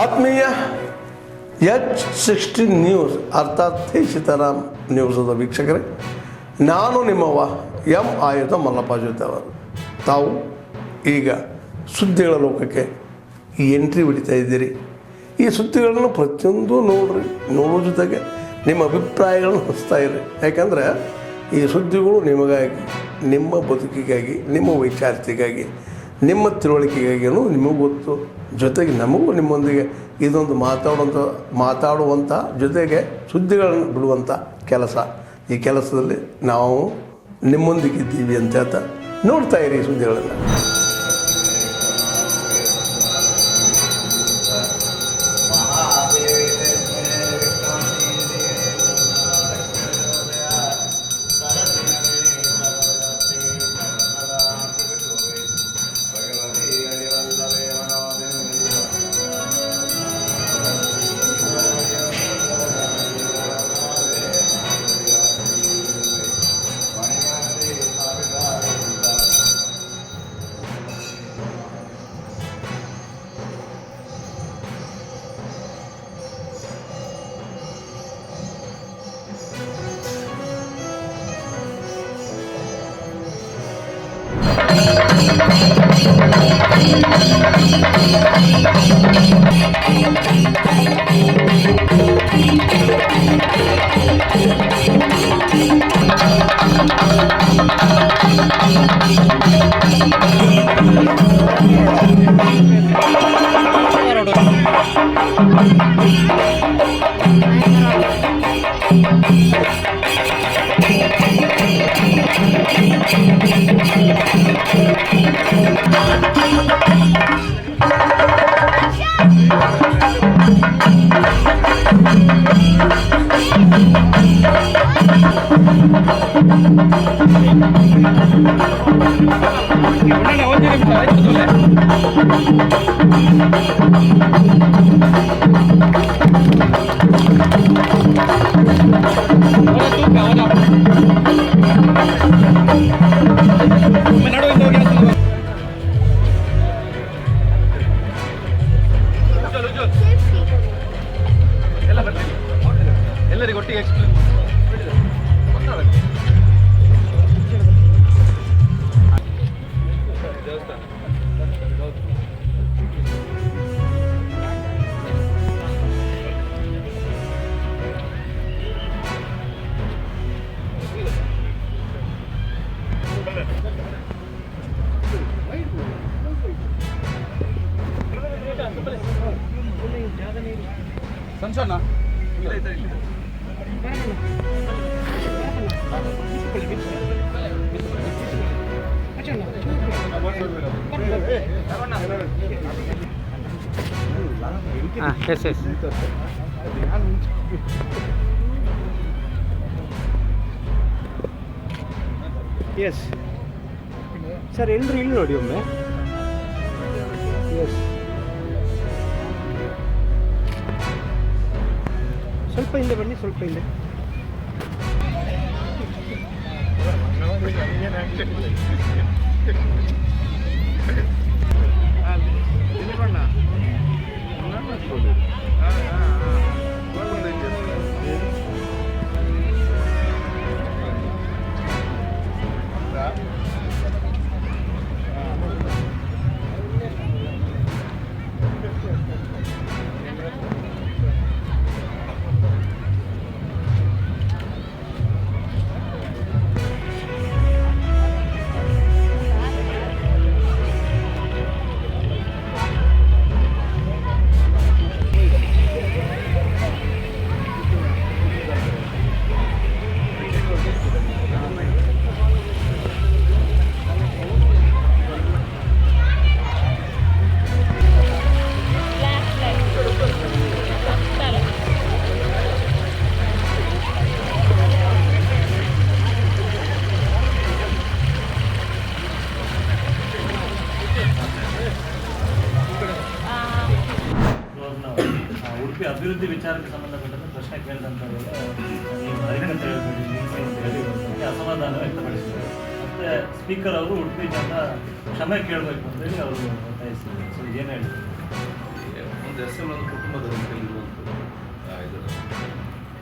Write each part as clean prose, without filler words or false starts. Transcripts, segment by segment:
ಆತ್ಮೀಯ H16 news ಅರ್ಥಾತ್ ಸೀತಾರಾಮ್ ನ್ಯೂಸದ ವೀಕ್ಷಕರೇ, ನಾನು ನಿಮ್ಮವ ಎಂ ಆಯುಧ ಮಲ್ಲಪ್ಪ ಜೊತೆ ಅವರು. ತಾವು ಈಗ ಸುದ್ದಿಗಳ ಲೋಕಕ್ಕೆ ಎಂಟ್ರಿ ಹೊಡಿತಾ ಇದ್ದೀರಿ. ಈ ಸುದ್ದಿಗಳನ್ನು ಪ್ರತಿಯೊಂದು ನೋಡೋ ಜೊತೆಗೆ ನಿಮ್ಮ ಅಭಿಪ್ರಾಯಗಳನ್ನು ಹಚ್ತಾ ಇರಿ. ಯಾಕಂದರೆ ಈ ಸುದ್ದಿಗಳು ನಿಮಗಾಗಿ, ನಿಮ್ಮ ಬದುಕಿಗಾಗಿ, ನಿಮ್ಮ ವೈಚಾರಿಕೆಗಾಗಿ, ನಿಮ್ಮ ತಿಳುವಳಿಕೆಗಾಗಿಯೂ ನಿಮಗೂ ಗೊತ್ತು, ಜೊತೆಗೆ ನಮಗೂ ನಿಮ್ಮೊಂದಿಗೆ ಇದೊಂದು ಮಾತಾಡುವಂಥ ಜೊತೆಗೆ ಸುದ್ದಿಗಳನ್ನು ಬಿಡುವಂಥ ಕೆಲಸ. ಈ ಕೆಲಸದಲ್ಲಿ ನಾವು ನಿಮ್ಮೊಂದಿಗಿದ್ದೀವಿ ಅಂತ ಹೇಳ್ತಾ ನೋಡ್ತಾ ಇರಿ ಈ ಸುದ್ದಿಗಳನ್ನು. ಎಲ್ಲರಿಗೂ ಒಟ್ಟಿಗೆ ಎಕ್ಸ್ಪ್ಲೇನ್ ಸಂಸೋಣ ಎಸ್ ಸರ್, ಎಲ್ಲರೂ ಇಲ್ಲಿ ನೋಡಿ ಒಮ್ಮೆ. ಎಸ್, ಸ್ವಲ್ಪ ಹಿಂದೆ ಬನ್ನಿ, ಸ್ವಲ್ಪ ಹಿಂದೆ. ಉಡುಪಿ ಅಭಿವೃದ್ಧಿ ವಿಚಾರಕ್ಕೆ ಸಂಬಂಧಪಟ್ಟಂತೆ ಪ್ರಶ್ನೆ ಕೇಳಿದಂಥವ್ರು ಅಧಿಕತೆ ಹೇಳಿ ಅಸಮಾಧಾನ ವ್ಯಕ್ತಪಡಿಸಿದರು. ಮತ್ತು ಸ್ಪೀಕರ್ ಅವರು ಉಡುಪಿ ಜನ ಕ್ಷಮೆ ಕೇಳಬೇಕು ಅಂತೇಳಿ ಅವರು ಒತ್ತಾಯಿಸಿದರು. ಸೊ ಏನು ಹೇಳ್ತಾರೆ? ಒಂದು SMS ಕುಟುಂಬದ ರೀತಿಯಲ್ಲಿರುವಂಥದ್ದು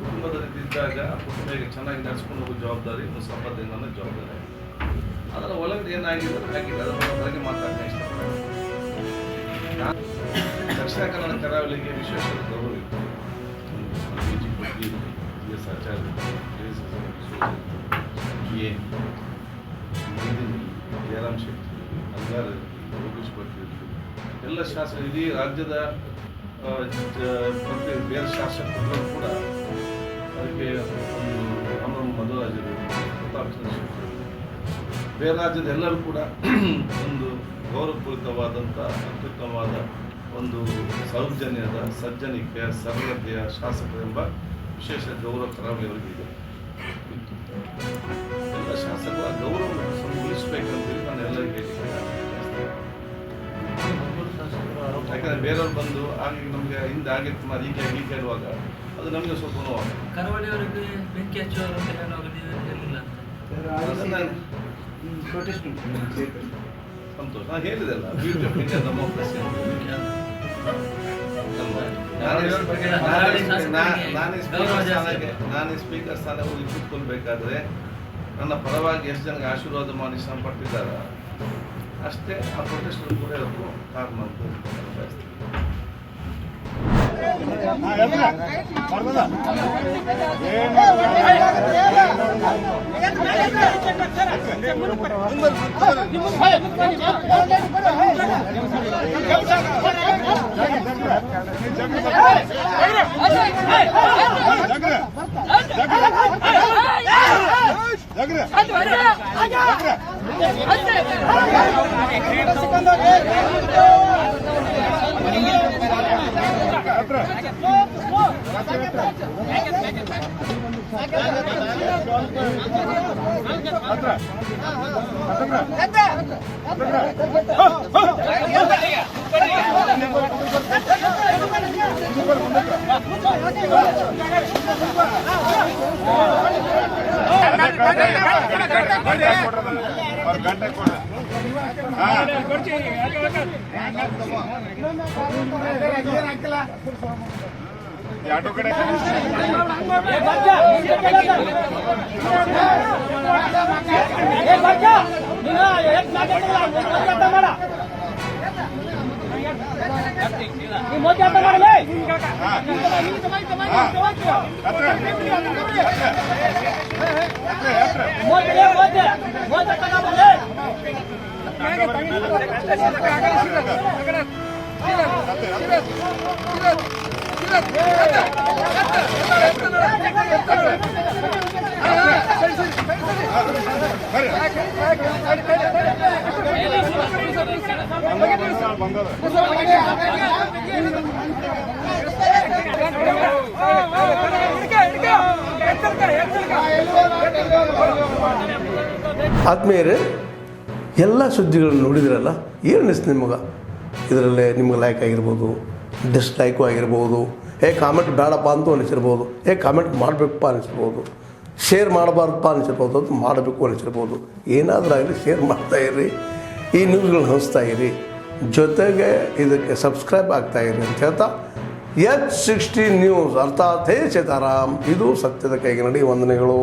ಕುಟುಂಬದ ರೀತಿ ಇದ್ದಾಗ ಆ ಕುಟುಂಬ ಚೆನ್ನಾಗಿ ನಡೆಸ್ಕೊಂಡು ಹೋಗೋ ಜವಾಬ್ದಾರಿ ಮುಸಾಫರ್ದಿಂದನೇ ಜವಾಬ್ದಾರಿ. ಅದರ ಒಳಗಡೆ ಏನಾಗಿದೆ ಹಾಗಿದೆ ಅದರ ಹೊರಗೆ ಮಾತಾಡ್ತಾ ಇಷ್ಟಪಡ್ತಾರೆ. ದಕ್ಷಿಣ ಕನ್ನಡ ಕರಾವಳಿಗೆ ವಿಶೇಷ ಗೌರವ ಇತ್ತು. ಎಸ್ ಆಚಾರ್ಯ, ಜಯರಾಮ್ ಶೆಟ್ಟಿ, ಅಂಗಾರ, ಯೋಗೇಶ್ ಭಟ್ರು, ಎಲ್ಲ ಶಾಸಕರು ಇಡೀ ರಾಜ್ಯದ ಪ್ರತಿ ಬೇರೆ ಶಾಸಕರು ಕೂಡ ಅದಕ್ಕೆ ಒಂದು ಮಧುರಾಜರು, ಪ್ರತಾಪ್ ಚಂದ್ರ ಶೆಟ್ಟಿ, ಬೇರೆ ರಾಜ್ಯದ ಎಲ್ಲರೂ ಕೂಡ ಒಂದು ಗೌರವಪೂರಿತವಾದಂಥ ಅತ್ಯುತ್ತಮವಾದ ಒಂದು ಸೌಜನ್ಯದ, ಸಜ್ಜನಿಕೆಯ, ಸರಳತೆಯ ಶಾಸಕರೆಂಬ ವಿಶೇಷ ಗೌರವ ಕರಾವಳಿಯವರಿಗೆ ಇತ್ತು. ಎಲ್ಲ ಶಾಸಕರ ಗೌರವವನ್ನು ಉಳಿಸಬೇಕಂತೇಳಿ ನಾನು ಎಲ್ಲರಿಗೆ ಯಾಕಂದರೆ ಬೇರೆಯವ್ರು ಬಂದು ಆಗಿ ನಮಗೆ ಹಿಂದೆ ಆಗಿತ್ತು ನಾವು ಹೀಗೆ ಹೇಳುವಾಗ ಅದು ನಮಗೆ ಸ್ವಲ್ಪ ನೋವು. ಕರಾವಳಿಯವರಿಗೆ ಬೆಂಕಿ ಹಚ್ಚುವವರು ಸಂತೋಷ. ನಾನು ಹೇಳಿದೆಲ್ಲ ಬ್ಯೂಟಿ ಆಫ್ ಇಂಡಿಯಾ ಡೆಮೋಕ್ರಸಿ ನಾನು ಸ್ಪೀಕರ್ ಸ್ಥಾನ ಹೋಗಿ ಕೂತ್ಕೊಳ್ಬೇಕಾದ್ರೆ ನನ್ನ ಪರವಾಗಿ ಎಷ್ಟು ಜನಕ್ಕೆ ಆಶೀರ್ವಾದ ಮಾಡಿ ಶ್ರಮ ಪಟ್ಟಿದ್ದಾರೆ ಅಷ್ಟೇ ಆ ಪ್ರೊಟೆಸ್ಟರ್ ಕೂಡ ಇರೋದು ಕಾರಣ ಅಂತ ಬಯಸ್ತೀನಿ. ಆಟೋ ಕಡೆ ಆತ್ಮೀಯರೇ, ಎಲ್ಲ ಸುದ್ದಿಗಳನ್ನು ನೋಡಿದ್ರಲ್ಲ, ಏನು ಅನಿಸ್ತು ನಿಮಗೆ? ಇದರಲ್ಲೇ ನಿಮ್ಗೆ ಲೈಕ್ ಆಗಿರ್ಬೋದು, ಡಿಸ್ಲೈಕು ಆಗಿರ್ಬೋದು, ಕಾಮೆಂಟ್ ಬೇಡಪ್ಪ ಅಂತೂ ಅನಿಸಿರ್ಬೋದು, ಕಾಮೆಂಟ್ ಮಾಡಬೇಕಪ್ಪ ಅನಿಸಿರ್ಬೋದು, ಶೇರ್ ಮಾಡಬಾರ್ದಪ್ಪ ಅನಿಸಿರ್ಬೋದು, ಅದು ಮಾಡಬೇಕು ಅನಿಸಿರ್ಬೋದು. ಏನಾದರೂ ಆಗಲಿ ಶೇರ್ ಮಾಡ್ತಾಯಿರ್ರಿ, ಈ ನ್ಯೂಸ್ಗಳನ್ನ ಹಂಚ್ತಾ ಇರಿ, ಜೊತೆಗೆ ಇದಕ್ಕೆ ಸಬ್ಸ್ಕ್ರೈಬ್ ಆಗ್ತಾಯಿರಿ ಅಂತ ಹೇಳ್ತಾ H16 ನ್ಯೂಸ್ ಅರ್ಥಾತ್ ಹೇ ಸೀತಾರಾಮ್, ಇದು ಸತ್ಯದ ಕೈಗೆ ನಡಿ. ವಂದನೆಗಳು.